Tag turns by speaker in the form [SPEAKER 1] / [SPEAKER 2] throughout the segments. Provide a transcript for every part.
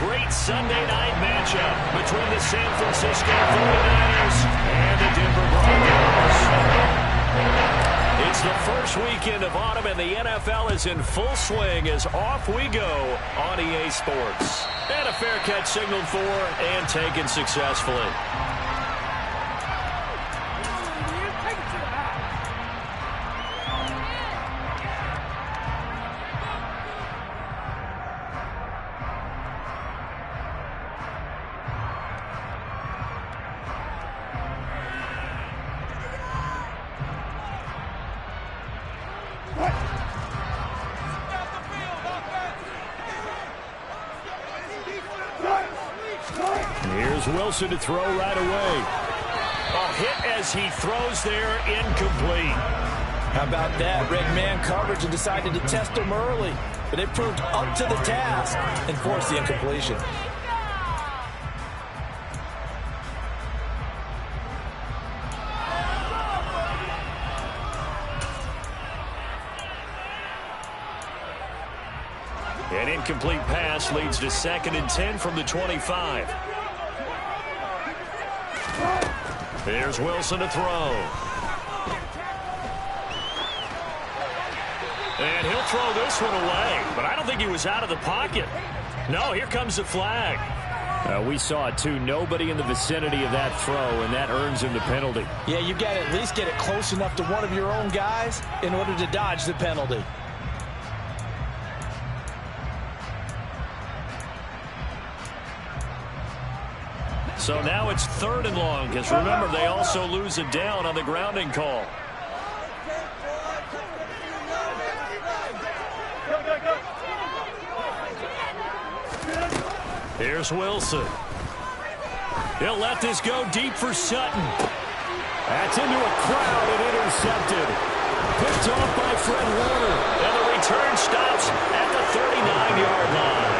[SPEAKER 1] great Sunday night matchup between the San Francisco 49ers and the Denver Broncos. It's the first weekend of autumn, and the NFL is in full swing as off we go on EA Sports. And a fair catch signaled for and taken successfully. Here's Wilson to throw right away. A hit as he throws there, incomplete.
[SPEAKER 2] How about that? Red man coverage and decided to test him early. But it proved up to the task and forced the incompletion.
[SPEAKER 1] An incomplete pass leads to 2nd and 10 from the 25. There's Wilson to throw. And he'll throw this one away, but I don't think he was out of the pocket. No, here comes the flag. We saw it too. Nobody in the vicinity of that throw, and that earns him the penalty.
[SPEAKER 2] Yeah, you got to at least get it close enough to one of your own guys in order to dodge the penalty.
[SPEAKER 1] So now it's 3rd and long, because remember, they also lose a down on the grounding call. Here's Wilson. He'll let this go deep for Sutton. That's into a crowd and intercepted. Picked off by Fred Warner. And the return stops at the 39-yard line.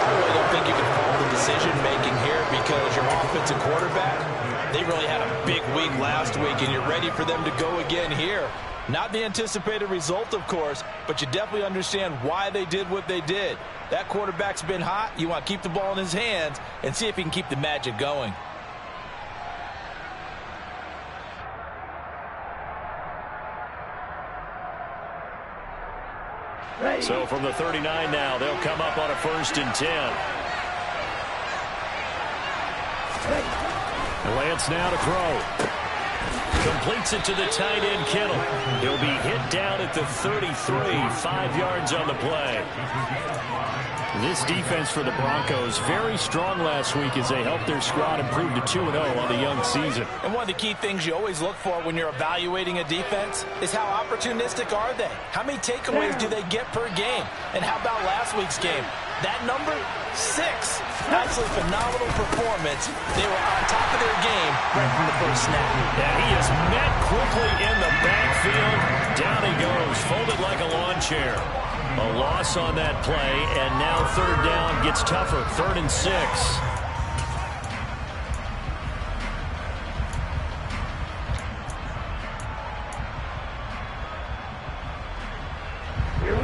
[SPEAKER 2] I really don't think you can fault the decision-making here because your offensive quarterback, they really had a big week last week, and you're ready for them to go again here. Not the anticipated result, of course, but you definitely understand why they did what they did. That quarterback's been hot. You want to keep the ball in his hands and see if he can keep the magic going.
[SPEAKER 1] So from the 39 now, they'll come up on a 1st and 10. Lance now to throw. Completes it to the tight end, Kittle. He'll be hit down at the 33, 5 yards on the play. This defense for the Broncos, very strong last week as they helped their squad improve to 2-0 on the young season.
[SPEAKER 2] And one of the key things you always look for when you're evaluating a defense is how opportunistic are they? How many takeaways do they get per game? And how about last week's game? That number, 6. Absolutely phenomenal performance. They were on top of their game right from the first snap.
[SPEAKER 1] Yeah, he is met quickly in the backfield. Down he goes, folded like a lawn chair. A loss on that play, and now 3rd down gets tougher. 3rd and 6.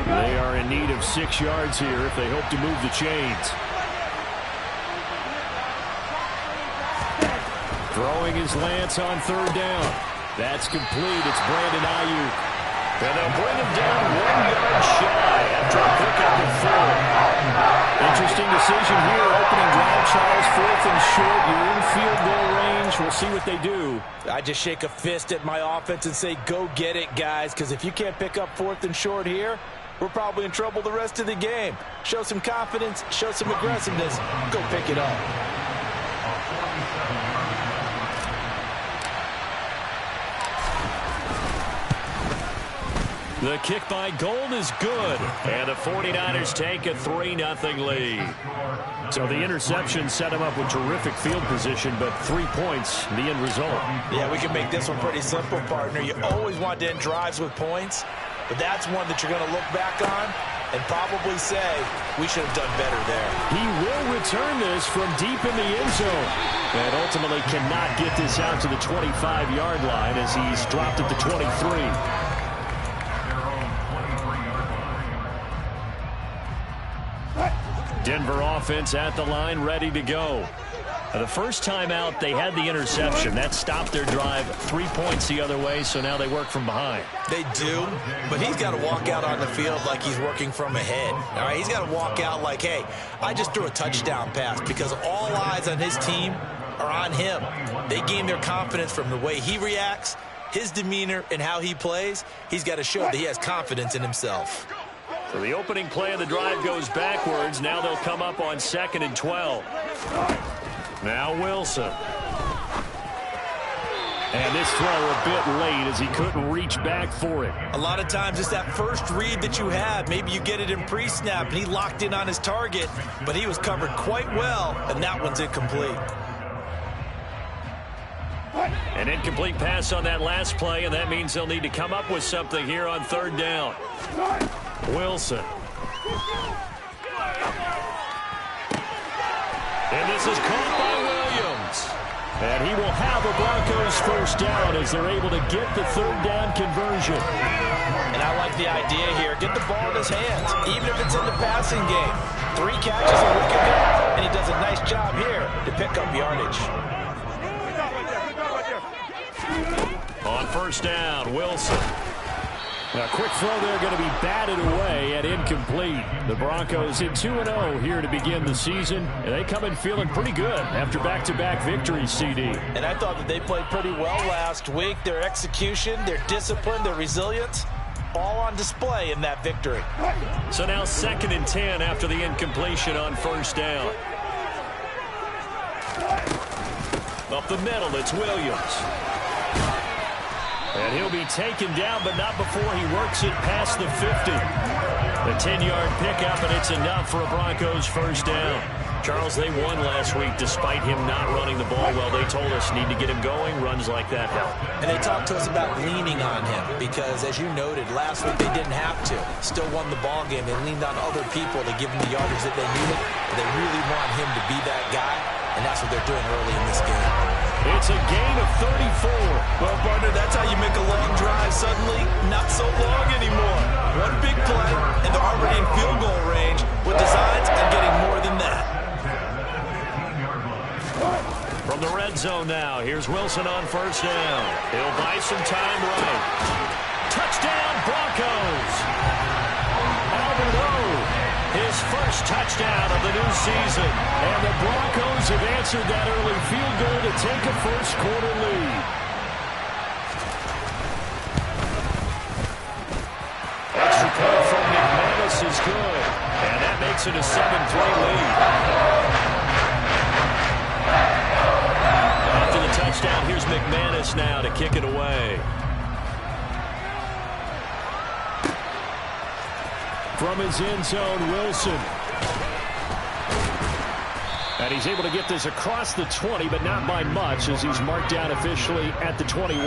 [SPEAKER 1] They are in need of 6 yards here if they hope to move the chains. Throwing his Lance on 3rd down. That's complete. It's Brandon Ayuk. And they'll bring him down 1 yard shy after a pickup of 4. Interesting decision here. Opening drive, Charles. 4th and short. You're in field goal range. We'll see what they do.
[SPEAKER 2] I just shake a fist at my offense and say, go get it, guys, because if you can't pick up 4th and short here, we're probably in trouble the rest of the game. Show some confidence, show some aggressiveness, go pick it up.
[SPEAKER 1] The kick by Gold is good, and the 49ers take a 3-0 lead. So the interception set him up with terrific field position, but 3 points, the end result.
[SPEAKER 2] Yeah, we can make this one pretty simple, partner. You always want to end drives with points, but that's one that you're going to look back on and probably say, we should have done better there.
[SPEAKER 1] He will return this from deep in the end zone, and ultimately cannot get this out to the 25-yard line as he's dropped at the 23. Denver offense at the line, ready to go. The first time out, they had the interception. That stopped their drive 3 points the other way, so now they work from behind.
[SPEAKER 2] They do, but he's got to walk out on the field like he's working from ahead. All right, he's got to walk out like, hey, I just threw a touchdown pass, because all eyes on his team are on him. They gain their confidence from the way he reacts, his demeanor, and how he plays. He's got to show that he has confidence in himself.
[SPEAKER 1] So the opening play of the drive goes backwards. Now they'll come up on 2nd and 12. Now Wilson. And this throw a bit late as he couldn't reach back for it.
[SPEAKER 2] A lot of times it's that first read that you have. Maybe you get it in pre-snap and he locked in on his target, but he was covered quite well, and that one's incomplete.
[SPEAKER 1] An incomplete pass on that last play, and that means they'll need to come up with something here on 3rd down. Wilson. And this is caught by Williams. And he will have a Broncos first down as they're able to get the 3rd down conversion.
[SPEAKER 2] And I like the idea here. Get the ball in his hands, even if it's in the passing game. 3 catches a week ago, and he does a nice job here to pick up yardage.
[SPEAKER 1] On 1st down, Wilson. A quick throw there going to be batted away and incomplete. The Broncos in 2-0 here to begin the season, and they come in feeling pretty good after back-to-back victories, CD.
[SPEAKER 2] And I thought that they played pretty well last week. Their execution, their discipline, their resilience, all on display in that victory.
[SPEAKER 1] So now 2nd and 10 after the incompletion on 1st down. Up the middle, it's Williams. And he'll be taken down, but not before he works it past the 50. The 10-yard pickup, and it's enough for a Broncos first down. Charles, they won last week despite him not running the ball well. They told us need to get him going. Runs like that help.
[SPEAKER 2] And they talked to us about leaning on him because, as you noted, last week they didn't have to. Still won the ball game. They leaned on other people to give them the yardage that they needed. But they really want him to be that guy, and that's what they're doing early in this game.
[SPEAKER 1] It's a gain of 34.
[SPEAKER 2] Well, partner, that's how you make a long drive suddenly not so long anymore. One big play, and they're already in field goal range with designs and getting more than that.
[SPEAKER 1] From the red zone now, here's Wilson on 1st down. He'll buy some time right. Touchdown, Broncos! Albert O, his first touchdown of the new season. And the Broncos have answered that early field goal to take a first-quarter lead. Extra point from McManus is good. And that makes it a 7-3 lead. After the touchdown, here's McManus now to kick it away. From his end zone, Wilson. And he's able to get this across the 20, but not by much, as he's marked down officially at the 21.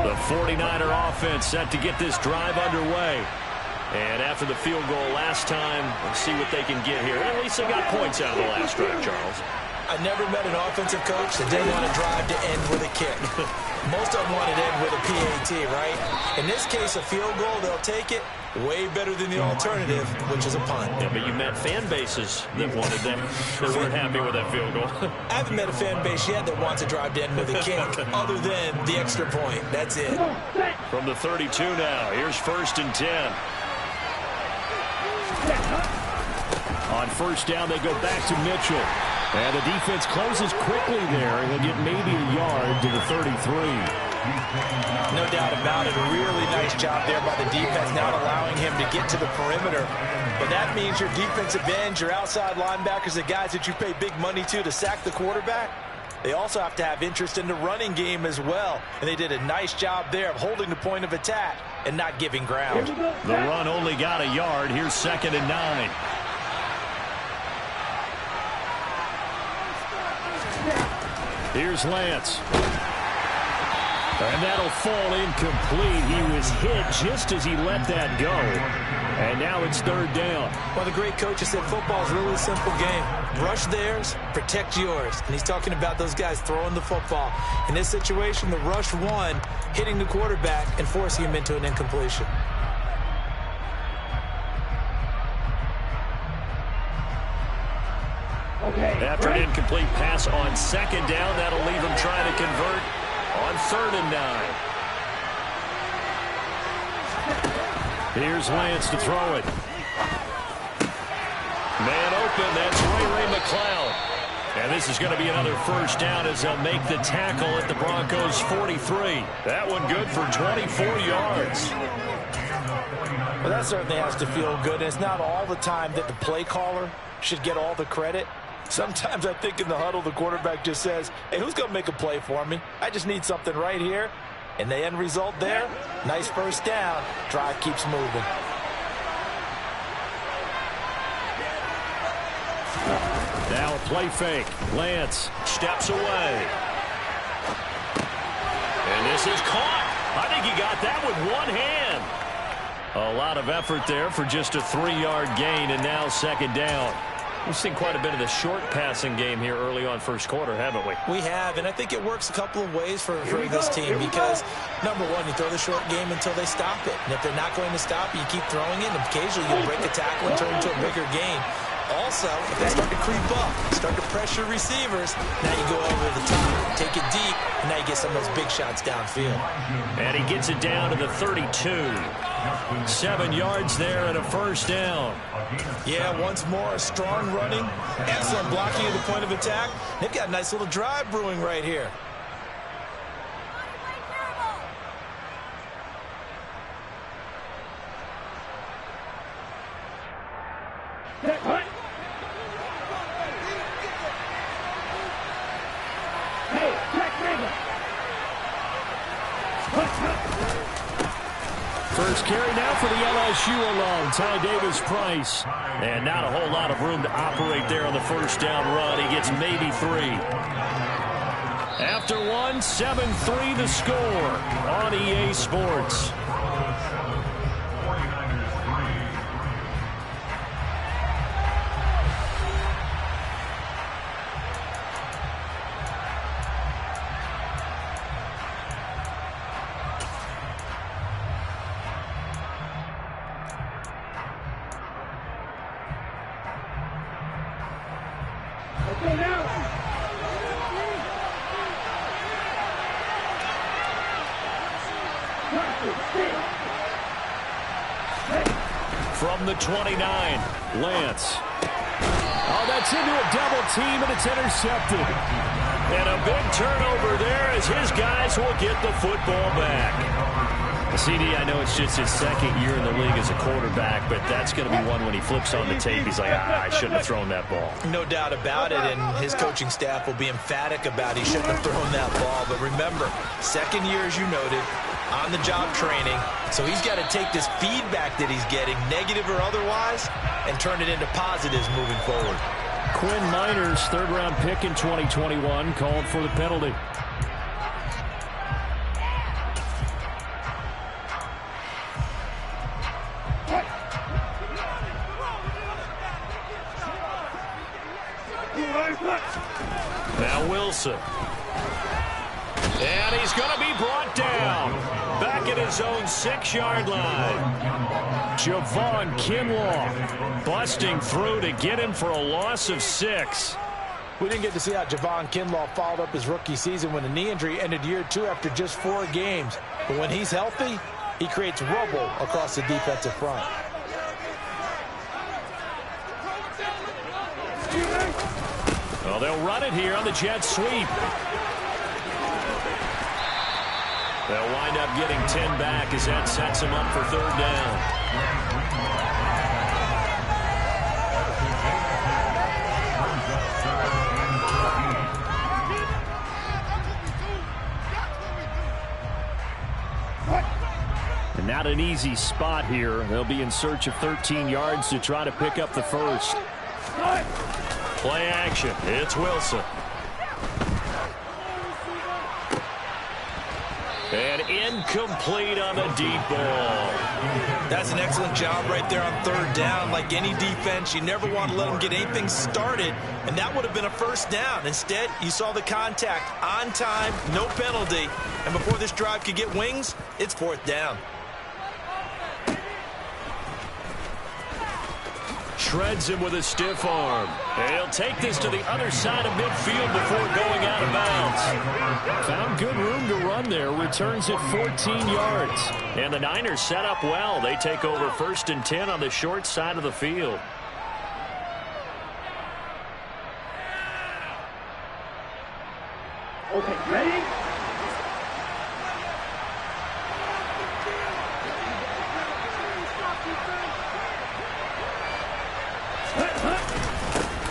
[SPEAKER 1] The 49er offense set to get this drive underway. And after the field goal last time, let's see what they can get here. At least they got points out of the last drive, Charles.
[SPEAKER 2] I never met an offensive coach that didn't want to drive to end with a kick. Most of them wanted to end with a PAT, right? In this case, a field goal, they'll take it. Way better than the alternative, which is a punt.
[SPEAKER 1] Yeah, but you met fan bases that wanted that, that weren't happy with that field goal.
[SPEAKER 2] I haven't met a fan base yet that wants to drive to end with a kick, other than the extra point. That's it.
[SPEAKER 1] From the 32 now, here's 1st and 10. On 1st down, they go back to Mitchell. And the defense closes quickly there, and he'll get maybe a yard to the 33.
[SPEAKER 2] No doubt about it. A really nice job there by the defense, not allowing him to get to the perimeter. But that means your defensive ends, your outside linebackers, the guys that you pay big money to sack the quarterback, they also have to have interest in the running game as well. And they did a nice job there of holding the point of attack and not giving ground.
[SPEAKER 1] The run only got a yard. Here's 2nd and 9. Here's Lance. And that'll fall incomplete. He was hit just as he let that go. And now it's third down.
[SPEAKER 2] Well, the great coach has said football is really a simple game. Rush theirs, protect yours. And he's talking about those guys throwing the football. In this situation, the rush one, hitting the quarterback and forcing him into an incompletion.
[SPEAKER 1] After an incomplete pass on second down, that'll leave him trying to convert on 3rd and 9. Here's Lance to throw it. Man open, that's Ray McCloud. And this is going to be another first down as they'll make the tackle at the Broncos' 43. That one good for 24 yards.
[SPEAKER 2] Well, that certainly has to feel good. And it's not all the time that the play caller should get all the credit. Sometimes I think in the huddle, the quarterback just says, hey, who's going to make a play for me? I just need something right here. And the end result there, nice first down. Drive keeps moving.
[SPEAKER 1] Now a play fake. Lance steps away. And this is caught. I think he got that with one hand. A lot of effort there for just a 3-yard gain, and now second down. We've seen quite a bit of the short passing game here early on first quarter, haven't we?
[SPEAKER 2] We have, and I think it works a couple of ways for this team because, number one, you throw the short game until they stop it. And if they're not going to stop it, you keep throwing it, and occasionally you'll break a tackle and turn it into a bigger gain. Also, if they start to creep up, start to pressure receivers, now you go over the top, take it deep, and now you get some of those big shots downfield.
[SPEAKER 1] And he gets it down to the 32. 7 yards there and a first down.
[SPEAKER 2] Yeah, once more, a strong running, excellent blocking at the point of attack. They've got a nice little drive brewing right here.
[SPEAKER 1] First carry now for the LSU alum, Ty Davis-Price. And not a whole lot of room to operate there on the first down run. He gets maybe 3. After one, 7-3 the score on EA Sports. From the 29, Lance. Oh, that's into a double team, and it's intercepted. And a big turnover there as his guys will get the football back. CD, I know it's just his second year in the league as a quarterback, but that's going to be one when he flips on the tape. He's like, I shouldn't have thrown that ball.
[SPEAKER 2] No doubt about it, and his coaching staff will be emphatic about he shouldn't have thrown that ball. But remember, second year, as you noted, on-the-job training, so he's got to take this feedback that he's getting, negative or otherwise, and turn it into positives moving forward.
[SPEAKER 1] Quinn Miners, third-round pick in 2021, called for the penalty. Now Wilson. And he's going to be brought down. Back at his own 6-yard line. Javon Kinlaw busting through to get him for a loss of 6.
[SPEAKER 2] We didn't get to see how Javon Kinlaw followed up his rookie season when a knee injury ended year 2 after just 4 games. But when he's healthy, he creates rubble across the defensive front.
[SPEAKER 1] Well, they'll run it here on the jet sweep. They'll wind up getting 10 back as that sets him up for third down. And not an easy spot here. They'll be in search of 13 yards to try to pick up the first. Play action. It's Wilson. And incomplete on the deep ball.
[SPEAKER 2] That's an excellent job right there on third down. Like any defense, you never want to let them get anything started, and that would have been a first down. Instead, you saw the contact on time, no penalty, and before this drive could get wings, it's fourth down.
[SPEAKER 1] Shreds him with a stiff arm. And he'll take this to the other side of midfield before going out of bounds. Found good room to run there. Returns it 14 yards. And the Niners set up well. They take over 1st and 10 on the short side of the field.
[SPEAKER 3] Okay, ready?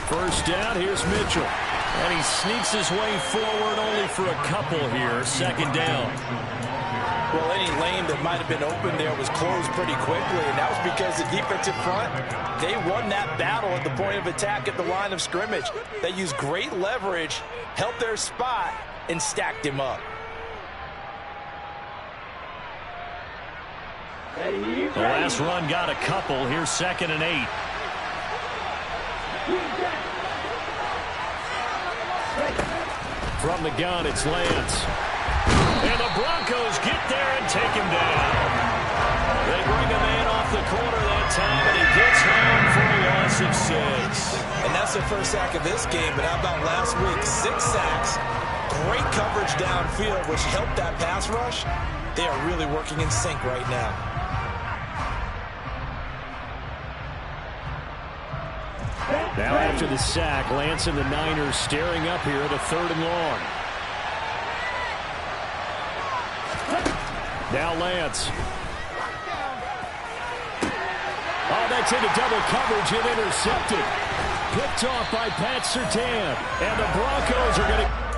[SPEAKER 1] First down, here's Mitchell. And he sneaks his way forward only for a couple here. Second down.
[SPEAKER 2] Well, any lane that might have been open there was closed pretty quickly, and that was because the defensive front, they won that battle at the point of attack at the line of scrimmage. They used great leverage, helped their spot, and stacked him up.
[SPEAKER 1] The last run got a couple. Here's 2nd and 8. From the gun, it's Lance. And the Broncos get there and take him down. They bring a man off the corner that time, and he gets home for a loss of 6.
[SPEAKER 2] And that's the first sack of this game, but how about last week? 6 sacks, great coverage downfield, which helped that pass rush. They are really working in sync right now.
[SPEAKER 1] Now after the sack, Lance and the Niners staring up here at a 3rd and long. Now Lance. Oh, that's into double coverage and intercepted. Picked off by Pat Surtain. And the Broncos are going to...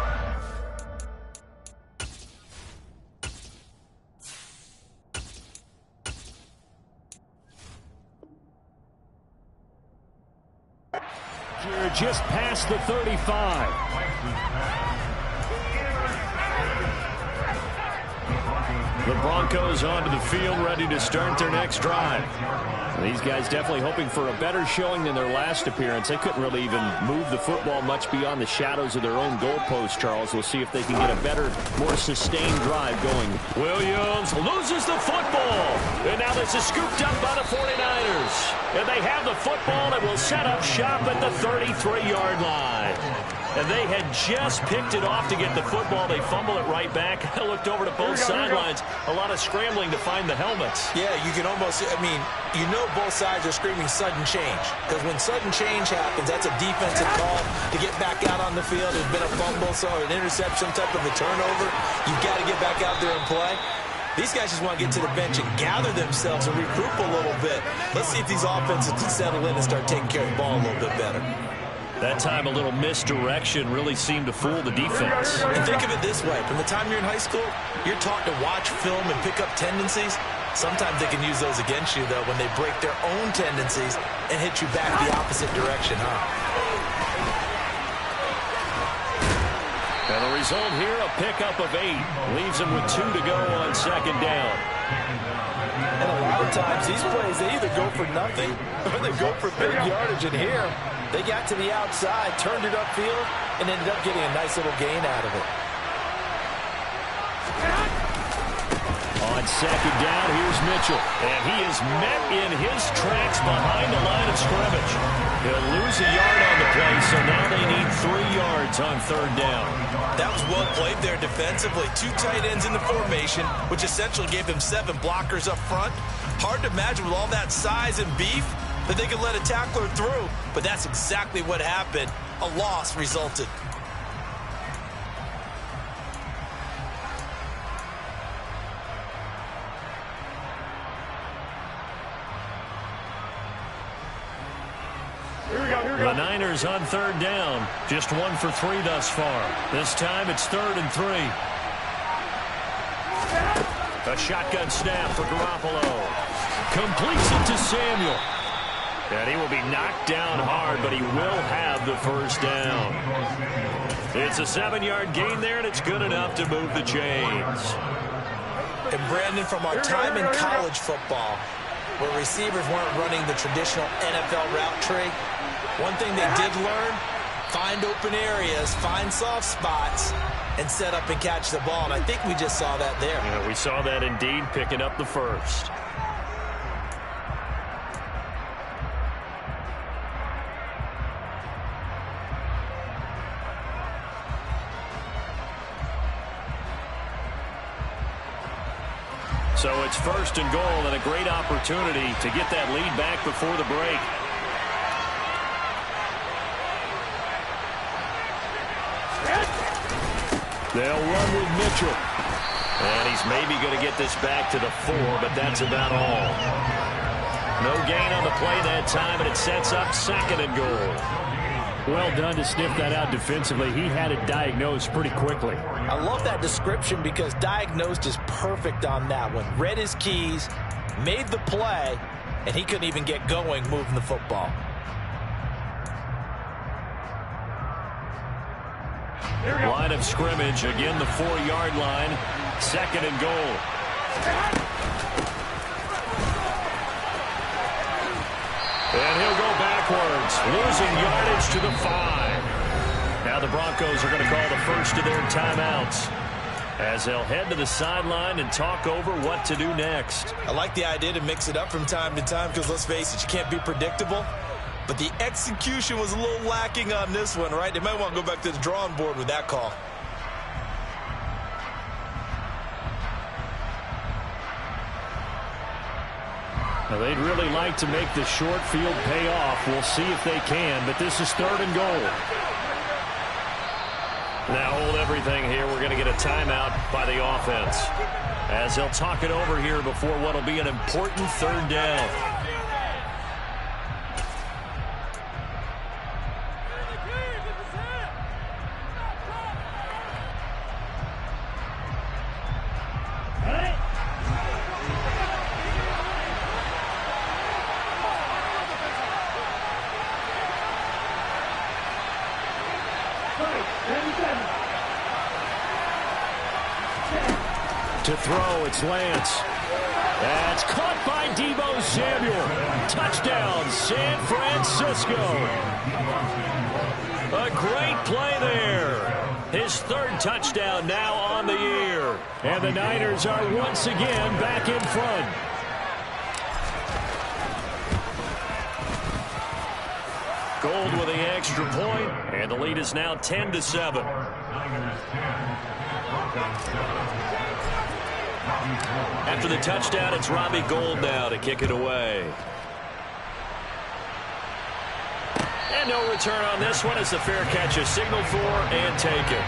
[SPEAKER 1] just past the 35. The Broncos onto the field, ready to start their next drive. These guys definitely hoping for a better showing than their last appearance. They couldn't really even move the football much beyond the shadows of their own goalpost, Charles. We'll see if they can get a better, more sustained drive going. Williams loses the football. And now this is scooped up by the 49ers. And they have the football and will set up shop at the 33-yard line. And they had just picked it off to get the football. They fumble it right back. I looked over to both sidelines. A lot of scrambling to find the helmets.
[SPEAKER 2] Yeah, you can almost, I mean, you know both sides are screaming sudden change. Because when sudden change happens, that's a defensive call to get back out on the field. There's been a fumble, so an interception, type of a turnover. You've got to get back out there and play. These guys just want to get to the bench and gather themselves and regroup a little bit. Let's see if these offenses can settle in and start taking care of the ball a little bit better.
[SPEAKER 1] That time a little misdirection really seemed to fool the defense.
[SPEAKER 2] And think of it this way. From the time you're in high school, you're taught to watch film and pick up tendencies. Sometimes they can use those against you, though, when they break their own tendencies and hit you back the opposite direction,
[SPEAKER 1] And the result here, a pickup of 8. Leaves them with 2 to go on 2nd down.
[SPEAKER 2] And a lot of times, these plays, they either go for nothing or they go for big yardage. And here, they got to the outside, turned it upfield, and ended up getting a nice little gain out of it.
[SPEAKER 1] On 2nd down, here's Mitchell. And he is met in his tracks behind the line of scrimmage. He'll lose a yard on the play, so now they need 3 yards on 3rd down.
[SPEAKER 2] That was well played there defensively. 2 tight ends in the formation, which essentially gave them 7 blockers up front. Hard to imagine with all that size and beef that they could let a tackler through, but that's exactly what happened. A loss resulted.
[SPEAKER 1] The Niners on 3rd down. Just 1 for 3 thus far. This time it's 3rd and 3. A shotgun snap for Garoppolo. Completes it to Samuel. And he will be knocked down hard, but he will have the first down. It's a 7-yard gain there, and it's good enough to move the chains.
[SPEAKER 2] And Brandon, from our time in college football, where receivers weren't running the traditional NFL route tree, one thing they did learn, find open areas, find soft spots, and set up and catch the ball. And I think we just saw that there.
[SPEAKER 1] Yeah, we saw that indeed, picking up the first. So it's first and goal, and a great opportunity to get that lead back before the break. They'll run with Mitchell. And he's maybe going to get this back to the 4, but that's about all. No gain on the play that time, and it sets up second and goal. Well done to sniff that out defensively. He had it diagnosed pretty quickly.
[SPEAKER 2] I love that description because diagnosed is perfect on that one. Read his keys, made the play, and he couldn't even get going moving the football.
[SPEAKER 1] Line of scrimmage, again the 4-yard line. Second and goal. And he'll go backwards, losing yardage to the 5. Now the Broncos are going to call the first of their timeouts as they'll head to the sideline and talk over what to do next.
[SPEAKER 2] I like the idea to mix it up from time to time because, let's face it, you can't be predictable. But the execution was a little lacking on this one, right? They might want to go back to the drawing board with that call.
[SPEAKER 1] Now they'd really like to make the short field pay off. We'll see if they can, but this is third and goal. Now hold everything here. We're going to get a timeout by the offense as they'll talk it over here before what will be an important third down. To throw, it's Lance. That's caught by Deebo Samuel. Touchdown, San Francisco. A great play there. His third touchdown now on the year. And the Niners are once again back in front. Gold with the extra point, and the lead is now 10-7. After the touchdown, it's Robbie Gould now to kick it away. And no return on this one as the fair catch is signaled for and taken.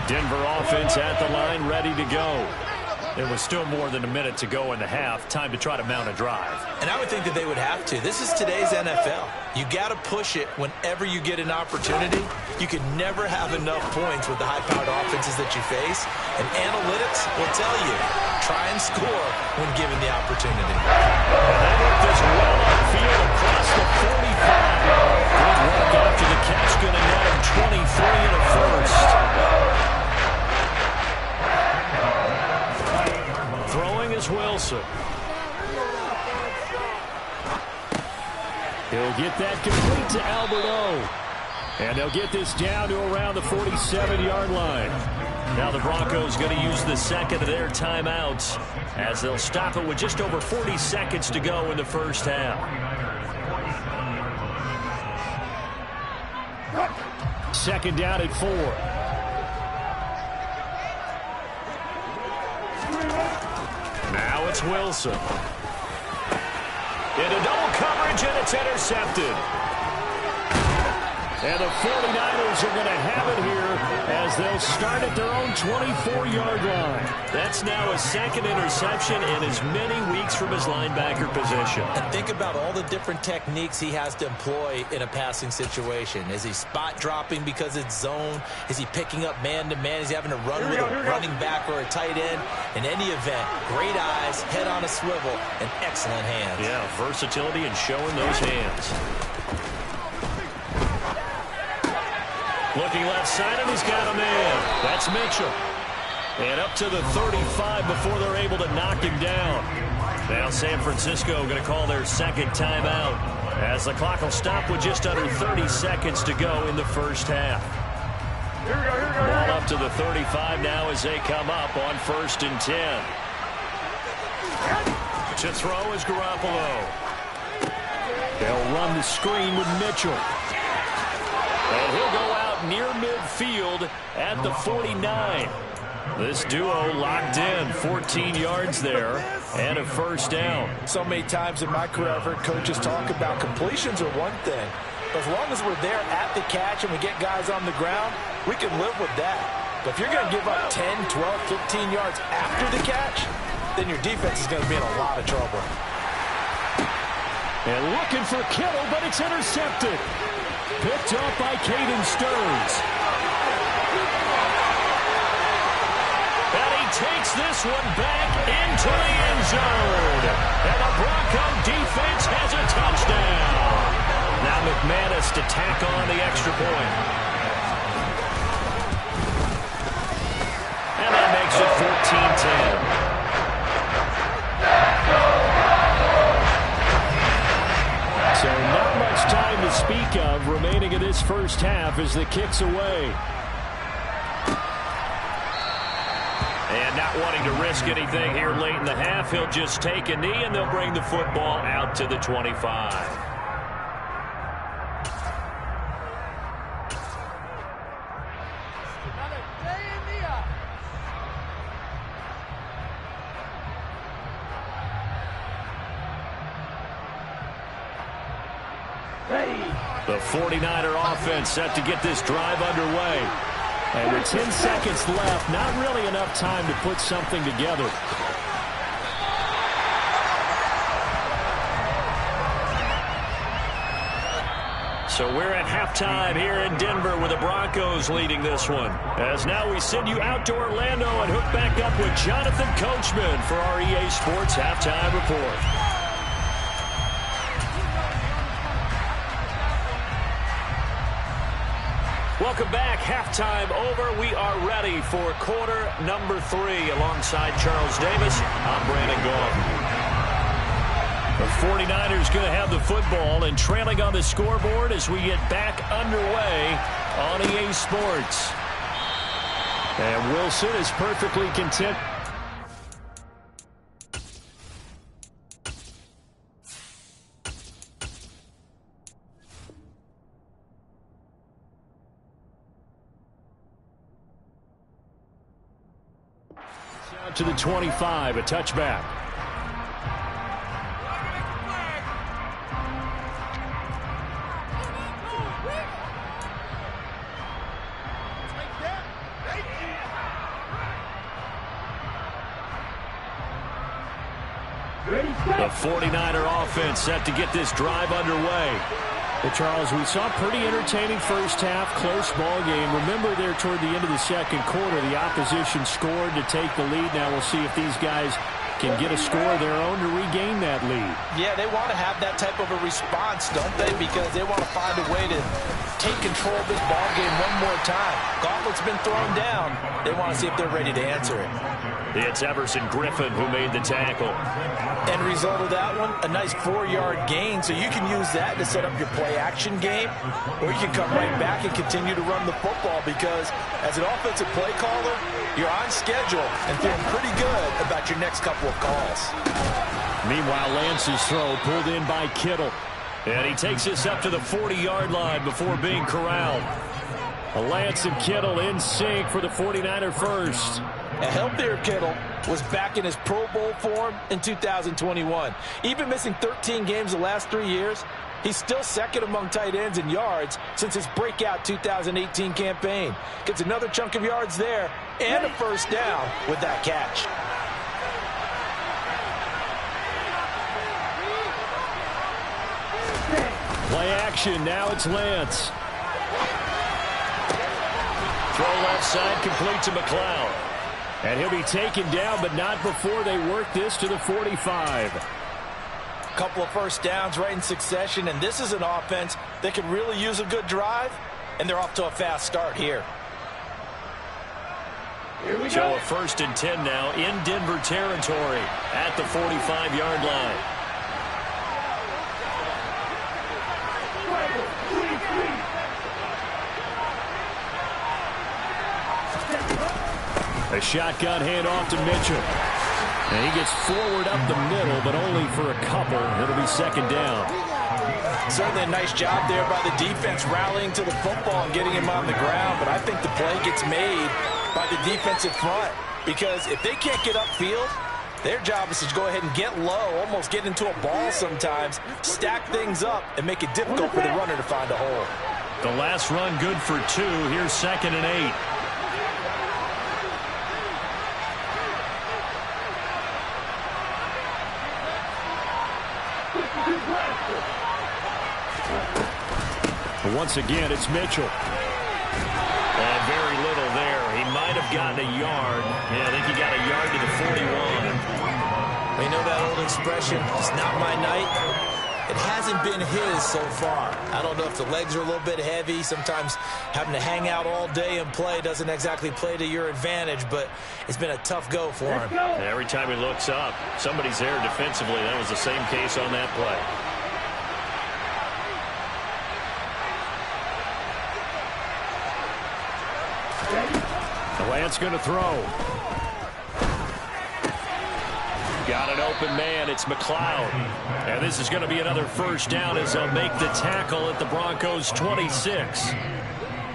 [SPEAKER 1] Denver offense at the line, ready to go. There was still more than a minute to go in the half. Time to try to mount a drive.
[SPEAKER 2] And I would think that they would have to. This is today's NFL. You got to push it whenever you get an opportunity. You can never have enough points with the high-powered offenses that you face. And analytics will tell you, try and score when given the opportunity.
[SPEAKER 1] And that worked as well upfield across the 45. Good work after the catch, going to net him 23 and a first. Throwing is Wilson. He'll get that complete to Alberto. And they'll get this down to around the 47-yard line. Now the Broncos going to use the second of their timeouts as they'll stop it with just over 40 seconds to go in the first half. Second down at 4. Now it's Wilson. Into double coverage, and it's intercepted. And the 49ers are going to have it here as they'll start at their own 24-yard line. That's now a second interception in as many weeks from his linebacker position.
[SPEAKER 2] And think about all the different techniques he has to employ in a passing situation. Is he spot dropping because it's zone? Is he picking up man-to-man? Is he having to run with a running back or a tight end? In any event, great eyes, head on a swivel, and excellent hands.
[SPEAKER 1] Yeah, versatility and showing those hands. Looking left side, and he's got a man. That's Mitchell. And up to the 35 before they're able to knock him down. Now San Francisco going to call their second timeout as the clock will stop with just under 30 seconds to go in the first half. Ball up to the 35 now as they come up on 1st and 10. To throw is Garoppolo. They'll run the screen with Mitchell. And he'll go out near midfield at the 49. This duo locked in, 14 yards there, and a first down.
[SPEAKER 2] So many times in my career I've heard coaches talk about completions are one thing. But as long as we're there at the catch and we get guys on the ground, we can live with that. But if you're going to give up 10, 12, 15 yards after the catch, then your defense is going to be in a lot of trouble.
[SPEAKER 1] And looking for Kittle, but it's intercepted. Picked up by Caden Stearns. And he takes this one back into the end zone. And the Bronco defense has a touchdown. Now McManus to tack on the extra point. And that makes it 14-10. So not much time to speak of remaining in this first half as the kick's away. And not wanting to risk anything here late in the half, he'll just take a knee and they'll bring the football out to the 25. The 49er offense set to get this drive underway. And with 10 seconds left, not really enough time to put something together. So we're at halftime here in Denver with the Broncos leading this one. As now we send you out to Orlando and hook back up with Jonathan Coachman for our EA Sports Halftime Report. Welcome back. Halftime over. We are ready for quarter number 3. Alongside Charles Davis, I'm Brandon Gaughan. The 49ers going to have the football and trailing on the scoreboard as we get back underway on EA Sports. And Wilson is perfectly content. To the 25, a touchback. The 49er offense set to get this drive underway. Well, Charles, we saw a pretty entertaining first half, close ball game. Remember there toward the end of the second quarter, the opposition scored to take the lead. Now we'll see if these guys can get a score of their own to regain that lead. Yeah, they want to have that type of a response, don't they? Because they want to find a way to take control of this ball game one more time. Gauntlet's been thrown down. They want to see if they're ready to answer it. It's Everson Griffin who made the tackle. End result of that one, a nice 4-yard gain, so you can use that to set up your play-action game, or you can come right back and continue to run the football because as an offensive play caller, you're on schedule and feeling pretty good about your next couple of calls. Meanwhile, Lance's throw pulled in by Kittle, and he takes this up to the 40-yard line before being corralled. Lance and Kittle in sync for the 49er first. A healthier Kittle was back in his Pro Bowl form in 2021. Even missing 13 games the last 3 years, he's still second among tight ends in yards since his breakout 2018 campaign. Gets another chunk of yards there and a first down with that catch. Play action, now it's Lance. Throw left side, complete to McLeod. And he'll be taken down, but not before they work this to the 45. Couple of first downs right in succession, and this is an offense that could really use a good drive.
[SPEAKER 2] and they're off to a fast start here.
[SPEAKER 1] So a 1st and 10 now in Denver territory at the 45-yard line. A shotgun handoff to Mitchell. And he gets forward up the middle, but only for a couple. It'll be 2nd down.
[SPEAKER 2] Certainly a nice job there by the defense rallying to the football and getting him on the ground. But I think the play gets made by the defensive front, because if they can't get upfield, their job is to go ahead and get low, almost get into a ball sometimes, stack things up, and make it difficult for the runner to find a hole.
[SPEAKER 1] The last run good for 2. Here's 2nd and 8. Once again, it's Mitchell. And very little there. He might have gotten a yard. Yeah, I think he got a yard to the 41.
[SPEAKER 2] You know that old expression, it's not my night? It hasn't been his so far. I don't know if the legs are a little bit heavy. Sometimes having to hang out all day and play doesn't exactly play to your advantage, but it's been a tough go for him.
[SPEAKER 1] Every time he looks up, somebody's there defensively. That was the same case on that play. Lance going to throw. Got an open man. It's McLeod. And this is going to be another 1st down as they'll make the tackle at the Broncos 26.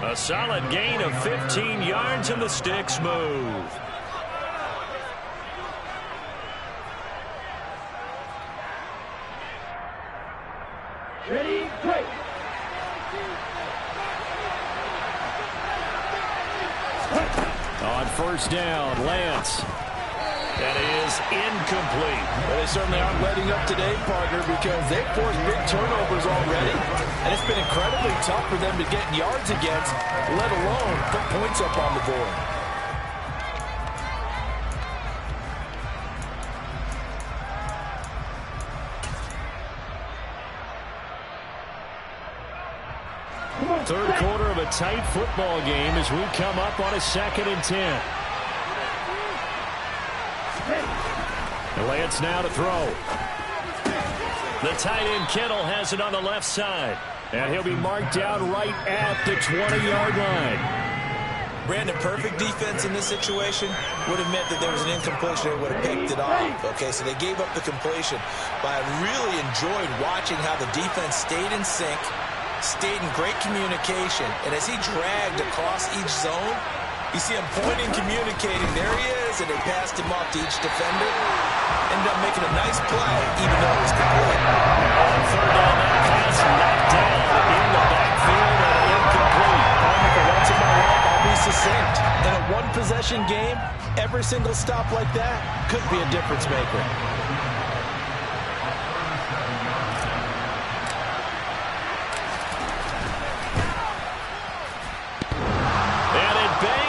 [SPEAKER 1] A solid gain of 15 yards and the sticks move.
[SPEAKER 3] Ready, break.
[SPEAKER 1] On 1st down, Lance. That is incomplete.
[SPEAKER 2] Well, they certainly aren't letting up today, partner, because they've forced big turnovers already. And it's been incredibly tough for them to get yards against, let alone put points up on the board.
[SPEAKER 1] Third quarter of a tight football game as we come up on a 2nd and 10. Lance now to throw. The tight end Kittle has it on the left side. And he'll be marked down right at the 20-yard line.
[SPEAKER 2] Brandon, perfect defense in this situation would have meant that there was an incompletion. They would have picked it off. Okay, so they gave up the completion. But I really enjoyed watching how the defense stayed in sync, stayed in great communication, and as he dragged across each zone, you see him pointing, communicating. There he is, and they passed him off to each defender. Ended up making a nice play, even though it was complete.
[SPEAKER 1] On 3rd down, that pass knocked down in the backfield and incomplete.
[SPEAKER 2] For once in my life, I'll be succinct. In a one-possession game, every single stop like that could be a difference maker.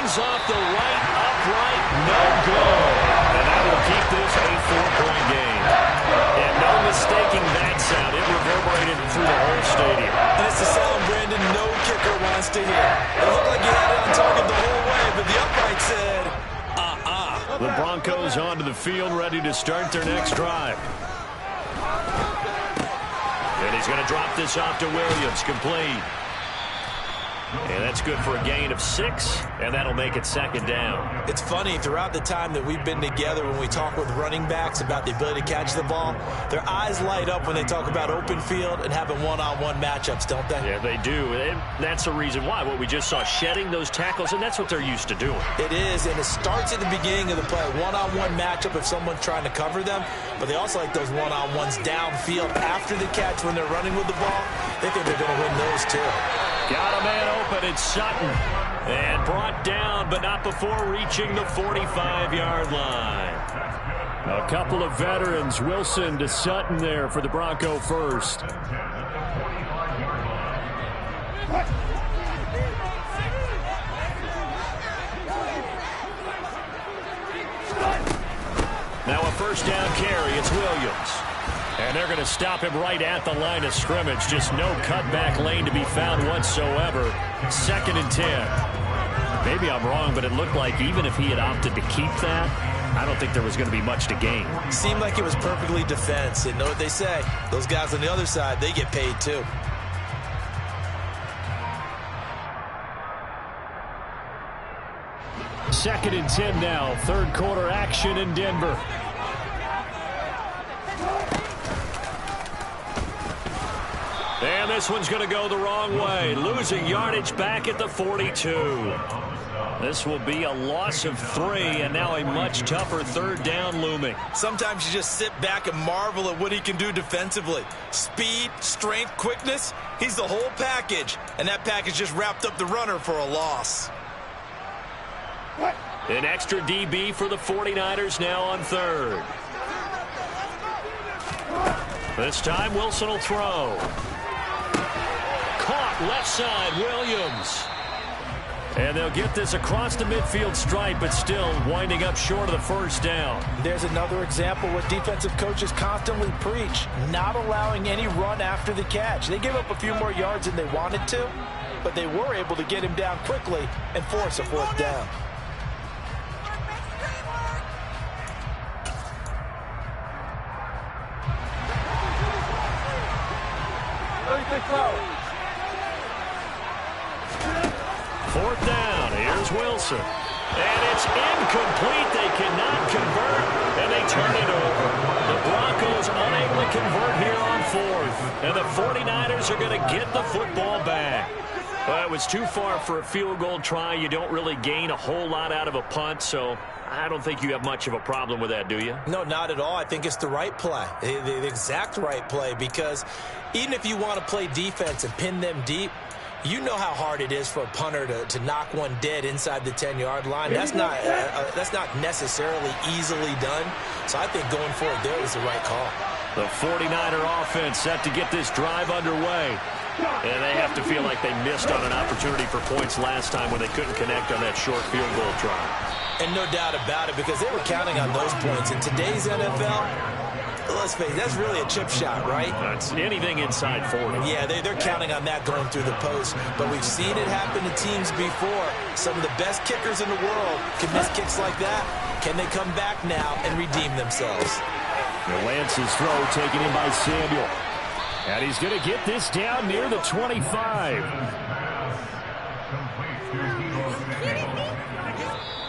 [SPEAKER 1] Off the right upright, no good. And that will keep this a 4-point game. And no mistaking that sound. It reverberated through the whole stadium.
[SPEAKER 2] And it's the sound, Brandon, no kicker wants to hear. It looked like he had it on target the whole way, but the upright said,
[SPEAKER 1] The Broncos onto the field, ready to start their next drive. And he's going to drop this off to Williams, complete. And that's good for a gain of 6, and that'll make it 2nd down.
[SPEAKER 2] It's funny, throughout the time that we've been together, when we talk with running backs about the ability to catch the ball, their eyes light up when they talk about open field and having one-on-one matchups, don't they?
[SPEAKER 1] Yeah, they do. And that's the reason why. What we just saw, shedding those tackles, and that's what they're used to doing.
[SPEAKER 2] It is, and it starts at the beginning of the play. One-on-one matchup if someone's trying to cover them, but they also like those one-on-ones downfield after the catch when they're running with the ball. They think they're going to win those, too.
[SPEAKER 1] Got a man open. It's Sutton. And brought down, but not before reaching the 45-yard line. A couple of veterans, Wilson to Sutton there for the Bronco first. Now a 1st down carry. It's Williams. And they're going to stop him right at the line of scrimmage. Just no cutback lane to be found whatsoever. 2nd and 10. Maybe I'm wrong, but it looked like even if he had opted to keep that, I don't think there was going to be much to gain.
[SPEAKER 2] Seemed like it was perfectly defense. And know what they say? Those guys on the other side, they get paid too.
[SPEAKER 1] Second and 10 now. 3rd quarter action in Denver. And this one's going to go the wrong way. Losing yardage back at the 42. This will be a loss of 3, and now a much tougher 3rd down looming.
[SPEAKER 2] Sometimes you just sit back and marvel at what he can do defensively. Speed, strength, quickness. He's the whole package, and that package just wrapped up the runner for a loss.
[SPEAKER 1] An extra DB for the 49ers now on 3rd. This time Wilson will throw. Caught left side, Williams. And they'll get this across the midfield stripe, but still winding up short of the 1st down.
[SPEAKER 2] There's another example what defensive coaches constantly preach, not allowing any run after the catch. They gave up a few more yards than they wanted to, but they were able to get him down quickly and force a 4th down.
[SPEAKER 1] Fourth down. Here's Wilson. And it's incomplete. They cannot convert, and they turn it over. The Broncos unable to convert here on 4th. And the 49ers are going to get the football back. Well, it was too far for a field goal try. You don't really gain a whole lot out of a punt, so I don't think you have much of a problem with that, do you?
[SPEAKER 2] No, not at all. I think it's the right play, the exact right play, because even if you want to play defense and pin them deep, you know how hard it is for a punter to knock one dead inside the 10-yard line. That's not necessarily easily done. So I think going for it there was the right call.
[SPEAKER 1] The 49er offense set to get this drive underway. And they have to feel like they missed on an opportunity for points last time when they couldn't connect on that short field goal try.
[SPEAKER 2] And no doubt about it, because they were counting on those points. In today's NFL, let's face it, that's really a chip shot, right?
[SPEAKER 1] That's anything inside 40.
[SPEAKER 2] Yeah, they're counting on that going through the post. But we've seen it happen to teams before. Some of the best kickers in the world can miss kicks like that. Can they come back now and redeem themselves?
[SPEAKER 1] Lance's throw taken in by Samuel. And he's going to get this down near the 25.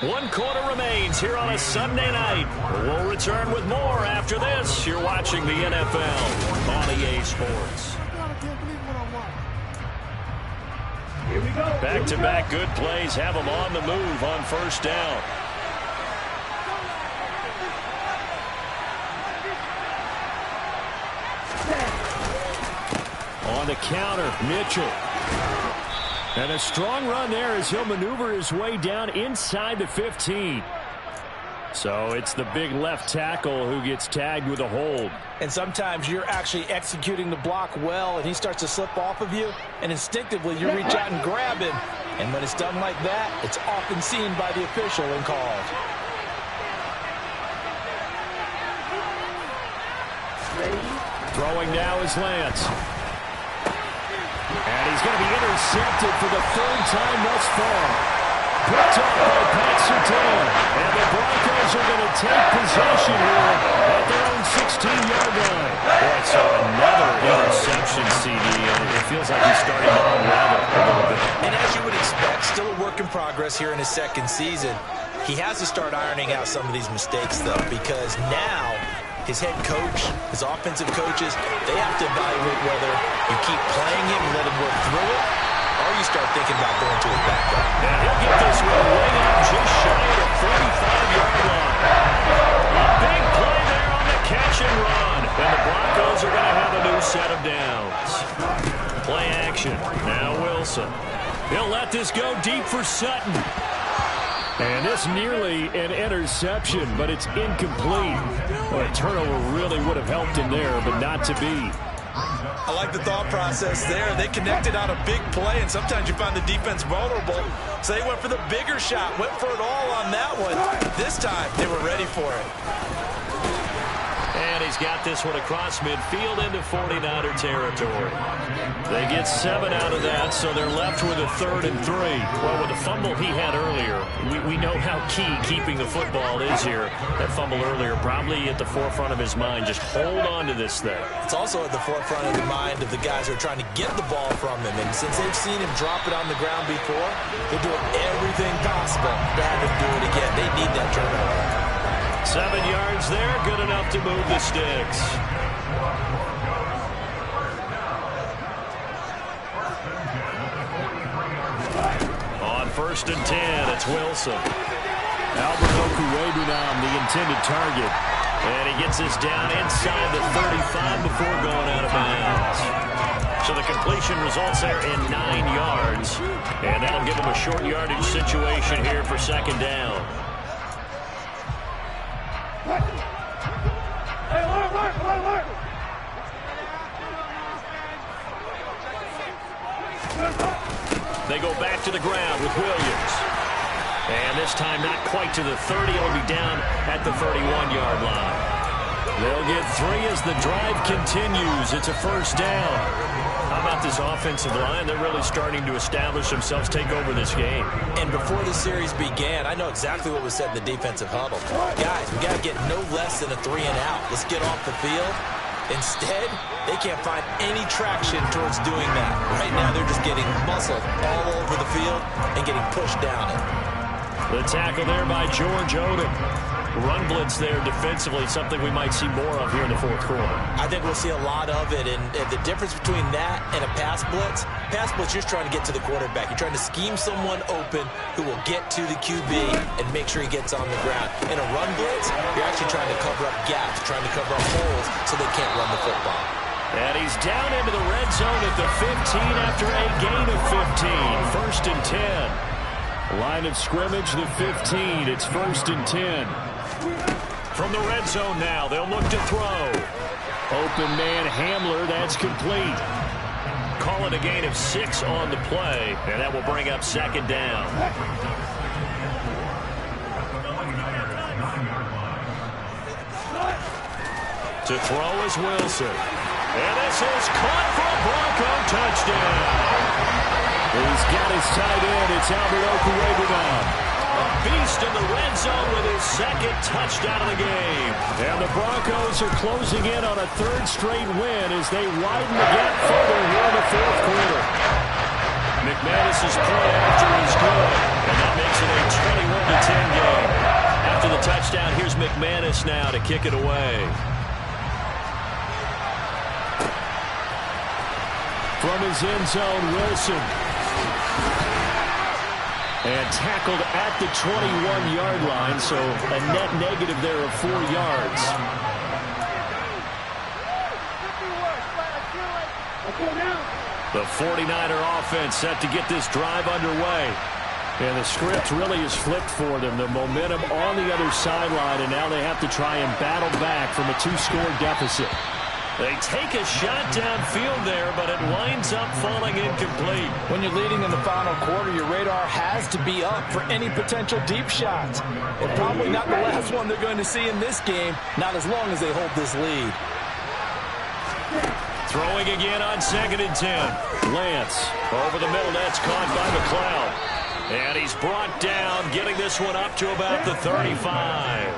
[SPEAKER 1] 1 quarter remains here on a Sunday night. We'll return with more after this. You're watching the NFL on EA Sports. Back-to-back good plays have them on the move on 1st down. On the counter, Mitchell. And a strong run there as he'll maneuver his way down inside the 15. So it's the big left tackle who gets tagged with a hold.
[SPEAKER 2] And sometimes you're actually executing the block well, and he starts to slip off of you, and instinctively you reach out and grab him. And when it's done like that, it's often seen by the official and called.
[SPEAKER 1] Throwing now is Lance. And he's going to be intercepted for the 3rd time thus far. Picked up by Pat Surtain. And the Broncos are going to take possession here at their own 16-yard line. Boy, so another interception, CD, and it feels like he's starting to unravel a little bit.
[SPEAKER 2] And as you would expect, still a work in progress here in his 2nd season. He has to start ironing out some of these mistakes, though, because now his head coach, his offensive coaches, they have to evaluate whether you keep playing him and let him work through it, or you start thinking about going to his backup.
[SPEAKER 1] And he'll get this one way out just shy of the 45-yard line. A big play there on the catch and run. And the Broncos are going to have a new set of downs. Play action. Now Wilson. He'll let this go deep for Sutton. And this nearly an interception, but it's incomplete. Well, a turnover really would have helped him there, but not to be.
[SPEAKER 2] I like the thought process there. They connected on a big play, and sometimes you find the defense vulnerable. So they went for the bigger shot, went for it all on that one. This time, they were ready for it.
[SPEAKER 1] And he he's got this one across midfield into 49er territory. They get 7 out of that, so they're left with a 3rd and 3. Well, with the fumble he had earlier, we know how key keeping the football is here. That fumble earlier probably at the forefront of his mind. Just hold on to this thing.
[SPEAKER 2] It's also at the forefront of the mind of the guys who are trying to get the ball from him. And since they've seen him drop it on the ground before, they're doing everything possible to have him do it again. They need that turnover.
[SPEAKER 1] 7 yards there, good enough to move the sticks. On 1st and 10, it's Wilson. Albert Okuwebunam, the intended target. And he gets this down inside the 35 before going out of bounds. So the completion results there in 9 yards. And that'll give him a short yardage situation here for 2nd down. They go back to the ground with Williams. And this time not quite to the 30. It'll be down at the 31-yard line. They'll get 3 as the drive continues. It's a 1st down. How about this offensive line? They're really starting to establish themselves, take over this game.
[SPEAKER 2] And before the series began, I know exactly what was said in the defensive huddle. Guys, we got to get no less than a 3 and out. Let's get off the field. Instead, they can't find any traction towards doing that. Right now, they're just getting muscled all over the field and getting pushed down it.
[SPEAKER 1] The tackle there by George Odom. Run blitz there defensively, something we might see more of here in the 4th quarter.
[SPEAKER 2] I think we'll see a lot of it, and the difference between that and a pass blitz, you're just trying to get to the quarterback. You're trying to scheme someone open who will get to the QB and make sure he gets on the ground. In a run blitz, you're actually trying to cover up gaps, trying to cover up holes so they can't run the football.
[SPEAKER 1] And he's down into the red zone at the 15 after a gain of 15. 1st and 10. Line of scrimmage, the 15. It's 1st and 10. From the red zone now, they'll look to throw. Open man Hamler, that's complete. Call it a gain of 6 on the play, and that will bring up 2nd down. To throw is Wilson. And this is caught for a Bronco touchdown. He's got his tight end. It's Albert Okuwebunam. A beast in the red zone with his 2nd touchdown of the game. And the Broncos are closing in on a 3rd straight win as they widen the gap further here in the 4th quarter. McManus's point after is good, and that makes it a 21-10 game. After the touchdown, here's McManus now to kick it away. From his end zone, Wilson. And tackled at the 21-yard line, so a net negative there of 4 yards. The 49er offense set to get this drive underway. And the script really is flipped for them. The momentum on the other sideline, and now they have to try and battle back from a 2-score deficit. They take a shot downfield there, but it winds up falling incomplete.
[SPEAKER 2] When you're leading in the final quarter, your radar has to be up for any potential deep shots. And probably not the last one they're going to see in this game, not as long as they hold this lead.
[SPEAKER 1] Throwing again on 2nd and 10. Lance over the middle. That's caught by McLeod. And he's brought down, getting this one up to about the 35.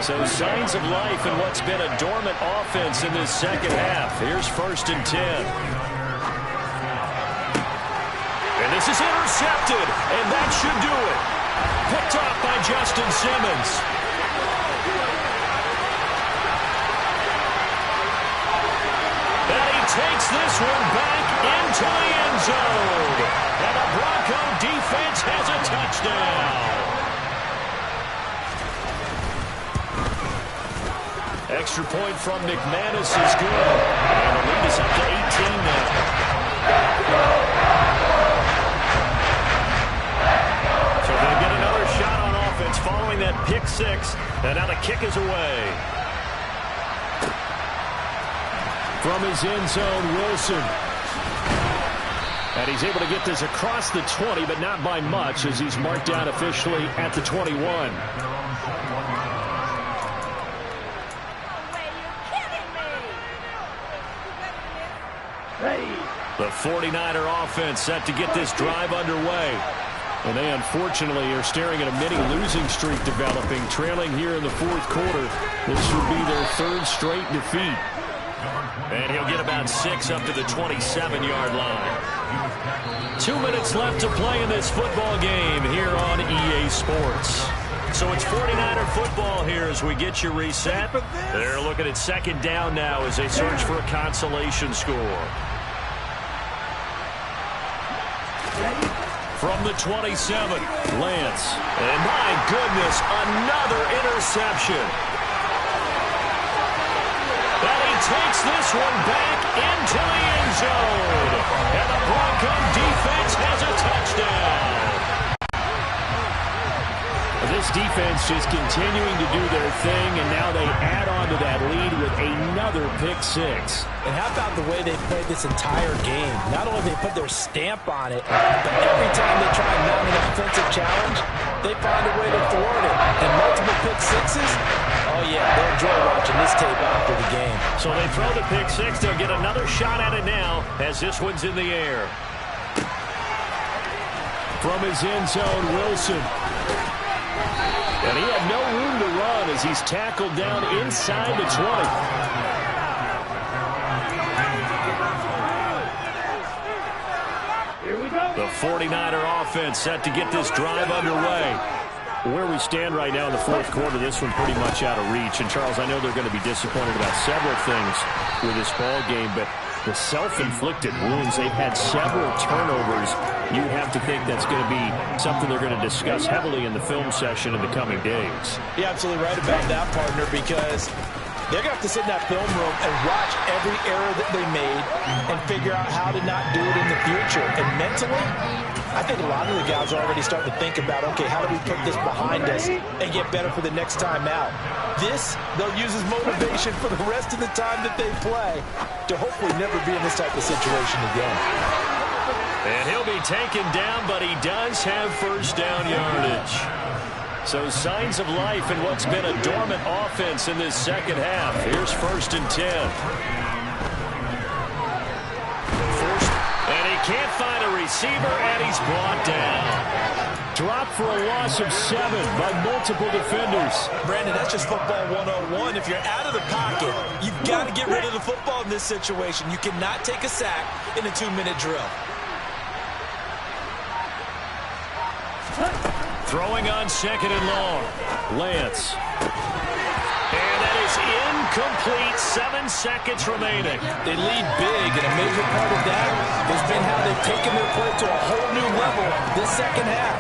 [SPEAKER 1] So signs of life in what's been a dormant offense in this 2nd half. Here's 1st and 10. And this is intercepted, and that should do it. Picked off by Justin Simmons. And he takes this one back into the end zone. And the Bronco defense has a touchdown. Extra point from McManus is good. And the lead is up to 18 now. So they get another shot on offense following that pick 6. And now the kick is away. From his end zone, Wilson. And he's able to get this across the 20, but not by much as he's marked down officially at the 21. The 49er offense set to get this drive underway. And they unfortunately are staring at a mini losing streak developing, trailing here in the fourth quarter. This would be their third straight defeat. And he'll get about 6 up to the 27-yard line. 2 minutes left to play in this football game here on EA Sports. So it's 49er football here as we get you reset. They're looking at second down now as they search for a consolation score. From the 27, Lance. And my goodness, another interception. And he takes this one back into the end zone. And the Bronco defense has a touchdown. This defense just continuing to do their thing, and now they add on to that lead with another pick six.
[SPEAKER 2] And how about the way they played this entire game? Not only they put their stamp on it, but every time they try and mount an offensive challenge, they find a way to thwart it. And multiple pick sixes, oh yeah, they'll enjoy watching this tape after the game.
[SPEAKER 1] So they throw the pick six. They'll get another shot at it now as this one's in the air. From his end zone, Wilson. And he had no room to run as he's tackled down inside the 20. The 49er offense set to get this drive underway. Where we stand right now in the fourth quarter, this one pretty much out of reach. And, Charles, I know they're going to be disappointed about several things with this ball game, but the self-inflicted wounds, they've had several turnovers. You have to think that's going to be something they're going to discuss heavily in the film session in the coming days.
[SPEAKER 2] You're absolutely right about that, partner, because they're going to have to sit in that film room and watch every error that they made and figure out how to not do it in the future. And mentally, I think a lot of the guys are already starting to think about, okay, how do we put this behind us and get better for the next time out? This, they'll use as motivation for the rest of the time that they play to hopefully never be in this type of situation again.
[SPEAKER 1] And he'll be taken down, but he does have first down yardage. So signs of life in what's been a dormant offense in this second half. Here's 1st and 10. And he can't find a receiver, and he's brought down. Dropped for a loss of 7 by multiple defenders.
[SPEAKER 2] Brandon, that's just football 101. If you're out of the pocket, you've got to get rid of the football in this situation. You cannot take a sack in a 2-minute drill.
[SPEAKER 1] Throwing on 2nd and long. Lance. And that is incomplete. 7 seconds remaining.
[SPEAKER 2] They lead big, and a major part of that has been how they've taken their play to a whole new level this second half.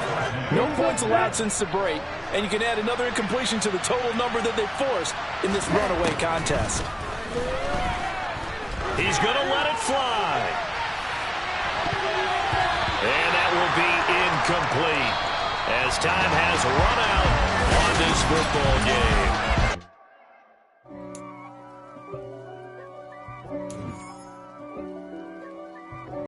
[SPEAKER 2] No points allowed since the break, and you can add another incompletion to the total number that they forced in this runaway contest.
[SPEAKER 1] He's going to let it fly. And that will be incomplete as time has run out on this football game.